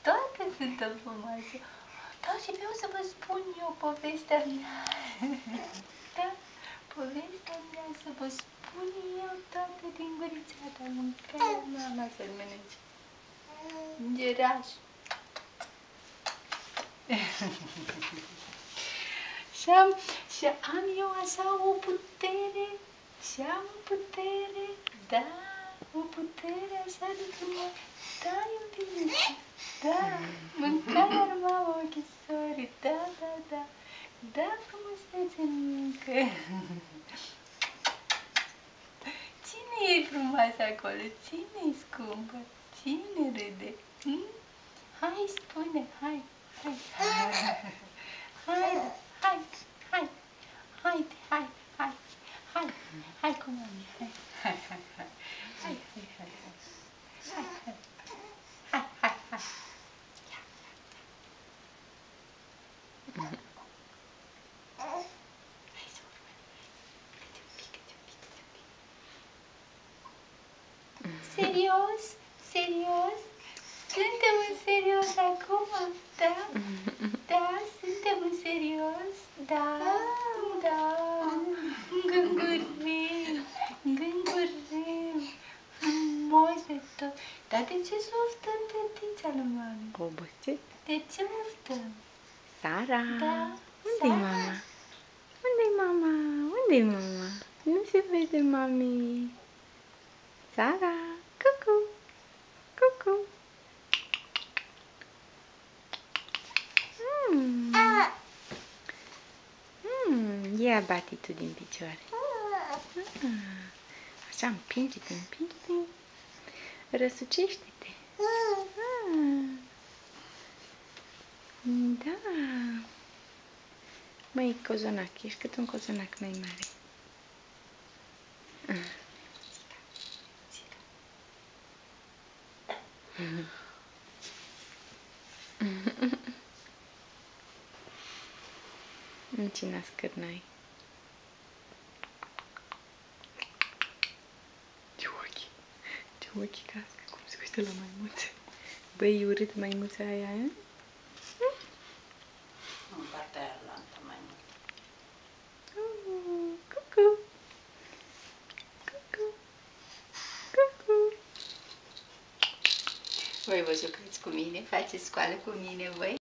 Toate sunt frumoase. Da, și vreau să vă spun eu povestea mea. Da, povestea mea să vă spun eu toată din gurița ta. Mâncarea mama să-l mănânci. Îngeraș. Și am eu așa o putere, da, o putere așa de frumos, da, iubiți, da, mâncarea mama ochisorii, da, frumusețe mică. Cine e frumoasă acolo? Cine e scumpă? Cine râde? Hai, spune, hai. Hai cu mami, hai. Serios? Suntem în serios acum? Da, suntem în serios? Da. Gângurim, frumos de tot. Dar de ce să oftăm tătița lui mami? Obosit? De ce oftăm? Sara! Da, Unde-i mama? Unde-i mama? Nu se vede mami. Sara! Cucu! Ia bate tu din picioare. Așa, împinge-te. Răsucește-te. Da. Măi, cozonac, ești cât un cozonac mai mare. În ce n-ascârnai? Ce ochi cască, cum se uită la maimuță. Băi, e urât maimuța aia, e? Nu, partea aia lantă mai mult. Cucu! Voi vă jucați cu mine? Faceți școală cu mine, voi?